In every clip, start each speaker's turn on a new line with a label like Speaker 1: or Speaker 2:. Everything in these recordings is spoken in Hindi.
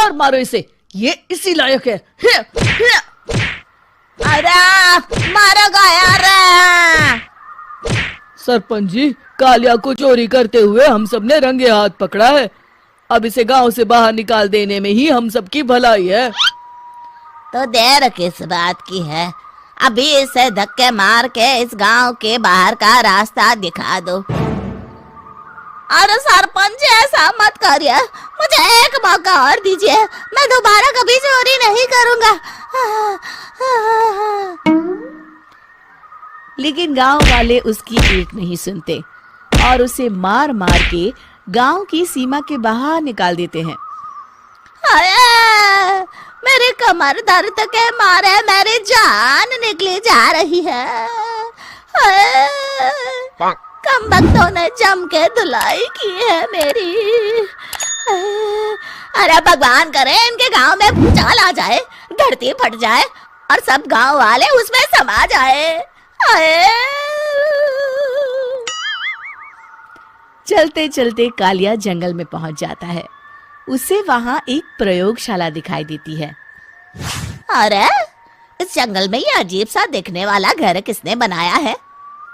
Speaker 1: और मारो इसे, ये इसी लायक है।
Speaker 2: अरे मारो यार।
Speaker 1: सरपंच जी, कालिया को चोरी करते हुए हम सब ने रंगे हाथ पकड़ा है। अब इसे गांव से बाहर निकाल देने में ही हम सबकी भलाई है।
Speaker 2: तो देर किस बात की है, अभी इसे धक्के मार के इस गांव के बाहर का रास्ता दिखा दो। अरे सरपंच जी, ऐसा मत करिए, मुझे एक मौका और दीजिए, मैं दोबारा कभी चोरी नहीं करूंगा।
Speaker 3: लेकिन गांव वाले उसकी एक नहीं सुनते और उसे मार मार के गांव की सीमा के बाहर निकाल देते हैं।
Speaker 2: मेरी कमर दर्द के मारे मेरी जान निकली जा रही है। कम बख्तों ने जम के धुलाई की है मेरी। अरे भगवान करे इनके गांव में भूचाल आ जाए, धरती फट जाए और सब गांव वाले उसमें समा जाए।
Speaker 3: चलते चलते कालिया जंगल में पहुंच जाता है। उसे वहां एक प्रयोगशाला दिखाई देती है।
Speaker 2: अरे इस जंगल में ये अजीब सा दिखने वाला घर किसने बनाया है,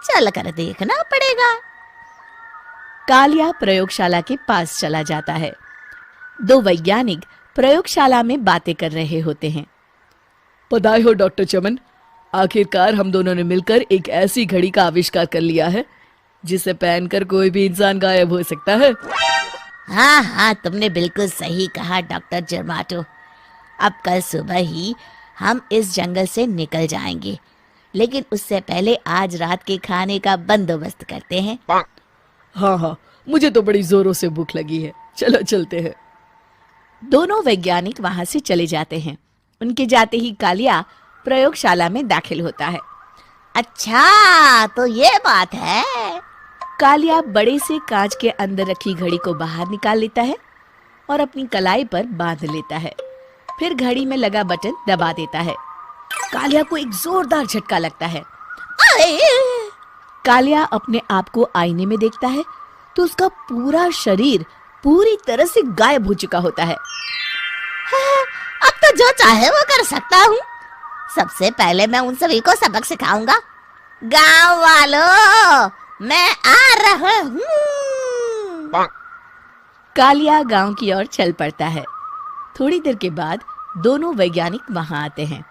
Speaker 2: चल कर देखना पड़ेगा।
Speaker 3: कालिया प्रयोगशाला के पास चला जाता है। दो वैज्ञानिक प्रयोगशाला में बातें कर रहे होते हैं।
Speaker 1: बधाई हो डॉक्टर चमन, आखिरकार हम दोनों ने मिलकर एक ऐसी घड़ी का आविष्कार कर लिया है जिसे पहनकर कोई भी इंसान गायब हो सकता है।
Speaker 2: हाँ हाँ, तुमने बिल्कुल सही कहा डॉक्टर जर्माटो। अब कल सुबह ही हम इस जंगल से निकल जाएंगे, लेकिन उससे पहले आज रात के खाने का बंदोबस्त करते हैं।
Speaker 1: हाँ हाँ, मुझे तो बड़ी जोरों से भूख लगी है, चलो चलते हैं।
Speaker 3: दोनों वैज्ञानिक वहां से चले जाते हैं। उनके जाते ही कालिया प्रयोगशाला में दाखिल होता है।
Speaker 2: अच्छा तो ये बात है।
Speaker 3: कालिया बड़े से कांच के अंदर रखी घड़ी को बाहर निकाल लेता है और अपनी कलाई पर बांध लेता है। फिर घड़ी में लगा बटन दबा देता है। कालिया को एक जोरदार झटका लगता है। कालिया अपने आप को आईने में देखता है तो उसका पूरा शरीर पूरी तरह से गायब हो चुका होता है।
Speaker 2: अब तो जो चाहे वो कर सकता हूँ। सबसे पहले मैं उन सभी को सबक सिखाऊंगा। गांव वालों, मैं आ रहा हूँ।
Speaker 3: कालिया गांव की ओर चल पड़ता है। थोड़ी देर के बाद दोनों वैज्ञानिक वहां आते हैं।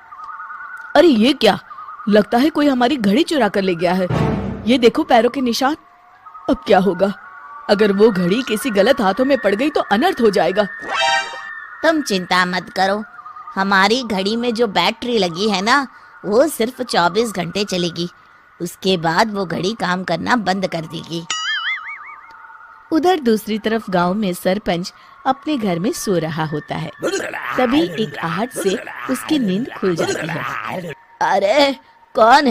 Speaker 1: अरे ये क्या, लगता है कोई हमारी घड़ी चुरा कर ले गया है। ये देखो पैरों के निशान। अब क्या होगा, अगर वो घड़ी किसी गलत हाथों में पड़ गई तो अनर्थ हो जाएगा।
Speaker 2: तुम चिंता मत करो, हमारी घड़ी में जो बैटरी लगी है ना, वो सिर्फ 24 घंटे चलेगी। उसके बाद वो घड़ी काम करना बंद कर देगी।
Speaker 3: उधर दूसरी तरफ गांव में सरपंच अपने घर में सो रहा होता है। तभी एक आहट से उसकी नींद खुल जाती है।
Speaker 2: अरे कौन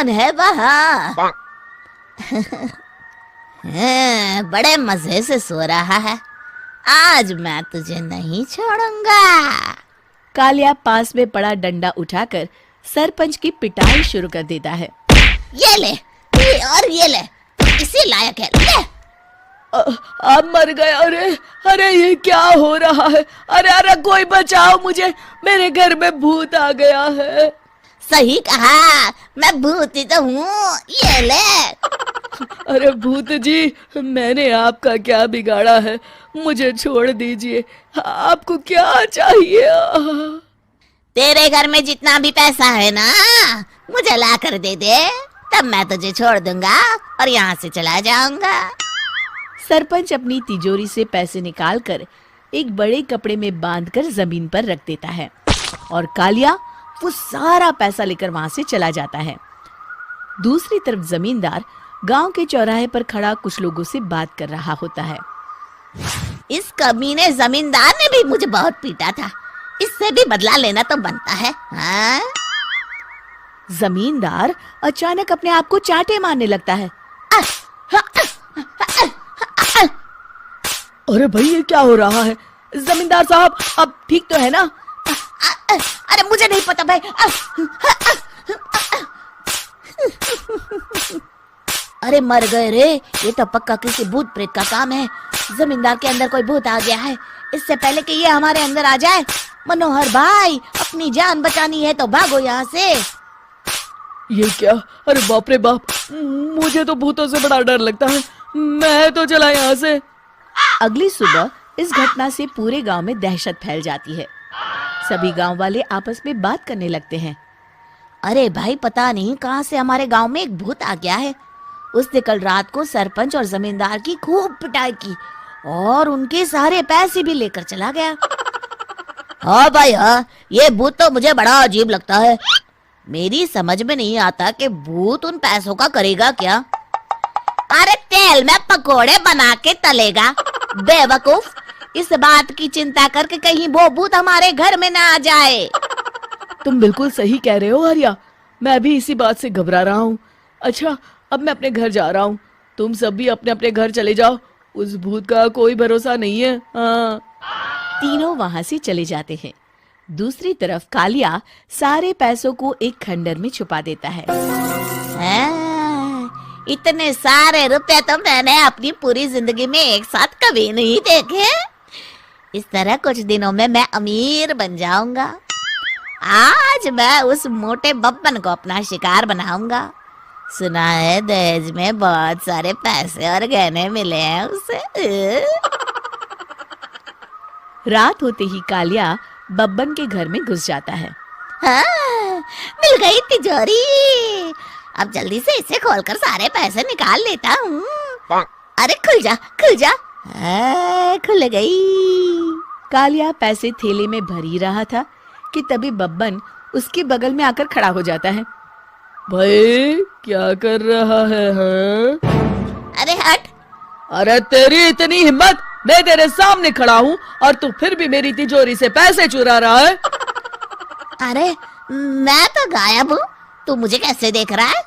Speaker 2: है वहाँ? बड़े मजे से सो रहा है, आज मैं तुझे नहीं छोड़ूंगा।
Speaker 3: कालिया पास में पड़ा डंडा उठाकर सरपंच की पिटाई शुरू कर देता है।
Speaker 2: ये ले, ये ले, इसी लायक है, ले।
Speaker 1: आप मर गए। अरे ये क्या हो रहा है? अरे कोई बचाओ मुझे, मेरे घर में भूत आ गया है।
Speaker 2: सही कहा, मैं भूत ही तो हूँ, ये ले।
Speaker 1: अरे भूत जी, मैंने आपका क्या बिगाड़ा है, मुझे छोड़ दीजिए। आपको क्या चाहिए?
Speaker 2: तेरे घर में जितना भी पैसा है ना, मुझे ला कर दे दे, तब मैं तुझे छोड़ दूंगा और यहाँ से चला जाऊंगा।
Speaker 3: सरपंच अपनी तिजोरी से पैसे निकालकर एक बड़े कपड़े में बांधकर जमीन पर रख देता है और कालिया वो सारा पैसा लेकर वहां से चला जाता है। दूसरी तरफ जमींदार गांव के चौराहे पर खड़ा कुछ लोगों से बात कर रहा होता है।
Speaker 2: इस कमीने जमींदार ने भी मुझे बहुत पीटा था, इससे भी बदला लेना तो बनता है। हाँ?
Speaker 3: जमींदार अचानक अपने आप को चांटे मारने लगता है।
Speaker 1: अरे भाई ये क्या हो रहा है? जमींदार साहब, अब ठीक तो है ना?
Speaker 2: अरे मुझे नहीं पता भाई। अरे मर गए रे, ये तो पक्का किसी भूत प्रेत का काम है। जमींदार के अंदर कोई भूत आ गया है, इससे पहले कि ये हमारे अंदर आ जाए। मनोहर भाई, अपनी जान बचानी है तो भागो यहाँ से।
Speaker 1: ये क्या? अरे बाप रे बाप, मुझे तो भूतों से बड़ा डर लगता है। मैं तो चला यहाँ से।
Speaker 3: अगली सुबह इस घटना से पूरे गांव में दहशत फैल जाती है। सभी गांव वाले आपस में बात करने लगते हैं।
Speaker 2: अरे भाई, पता नहीं कहाँ से हमारे गांव में एक भूत आ गया है। उसने कल रात को सरपंच और जमींदार की खूब पिटाई की और उनके सारे पैसे भी लेकर चला गया। हाँ भाई हाँ, ये भूत तो मुझे बड़ा अजीब लगता है। मेरी समझ में नहीं आता कि भूत उन पैसों का करेगा क्या। अरे तेल में पकोड़े बना के तलेगा, बेवकूफ। इस बात की चिंता करके कहीं वो भूत हमारे घर में ना आ जाए।
Speaker 1: तुम बिल्कुल सही कह रहे हो आर्या, मैं भी इसी बात से घबरा रहा हूँ। अच्छा, अब मैं अपने घर जा रहा हूँ। तुम सब भी अपने अपने घर चले जाओ, उस भूत का कोई भरोसा नहीं है। हाँ।
Speaker 3: तीनों वहां से चले जाते हैं। दूसरी तरफ कालिया सारे पैसों को एक खंडर में छुपा देता है।
Speaker 2: इतने सारे रुपए तो मैंने अपनी पूरी जिंदगी में एक साथ कभी नहीं देखे। इस तरह कुछ दिनों में मैं अमीर बन जाऊंगा। आज मैं उस मोटे बब्बन को अपना शिकार बनाऊंगा। सुना है दहेज में बहुत सारे पैसे और गहने मिले हैं उसे।
Speaker 3: रात होते ही कालिया बब्बन के घर में घुस जाता है।
Speaker 2: हाँ, मिल गई तिजोरी। अब जल्दी से इसे खोलकर सारे पैसे निकाल लेता हूँ। अरे खुल जा, खुल जा। खुल गई।
Speaker 3: कालिया पैसे थैले में भर ही रहा था कि तभी बब्बन उसके बगल में आकर खड़ा हो जाता है।
Speaker 1: भाई क्या कर रहा है? हाँ?
Speaker 2: अरे हट।
Speaker 1: अरे तेरी इतनी हिम्मत, मैं तेरे सामने खड़ा हूँ और तू फिर भी मेरी तिजोरी से पैसे चुरा रहा है।
Speaker 2: अरे मैं तो गायब हूँ, तू मुझे कैसे देख रहा है?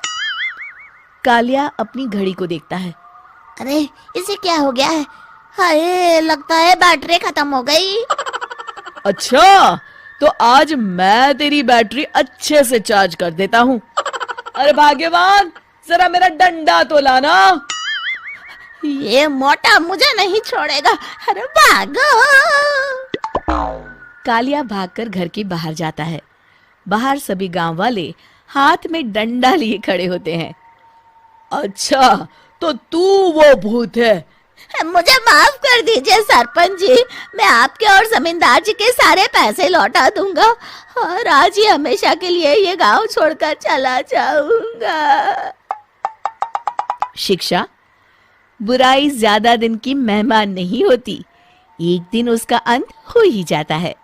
Speaker 3: कालिया अपनी घड़ी को देखता है।
Speaker 2: अरे इसे क्या हो गया है? हाय, लगता है बैटरी खत्म हो गई।
Speaker 1: अच्छा, तो आज मैं तेरी बैटरी अच्छे से चार्ज कर देता हूँ। अरे भाग्यवान, जरा मेरा डंडा तो लाना।
Speaker 2: ये मोटा मुझे नहीं छोड़ेगा। अरे भागो।
Speaker 3: कालिया भागकर घर के बाहर जाता है। बाहर सभी गांव वाले हाथ में डंडा लिए खड़े होते हैं।
Speaker 1: अच्छा, तो तू वो भूत है?
Speaker 2: मुझे माफ कर दीजिए सरपंच जी, मैं आपके और जमींदार जी के सारे पैसे लौटा दूंगा और आज ही हमेशा के लिए ये गांव छोड़कर चला जाऊंगा।
Speaker 3: शिक्षा: बुराई ज्यादा दिन की मेहमान नहीं होती, एक दिन उसका अंत हो ही जाता है।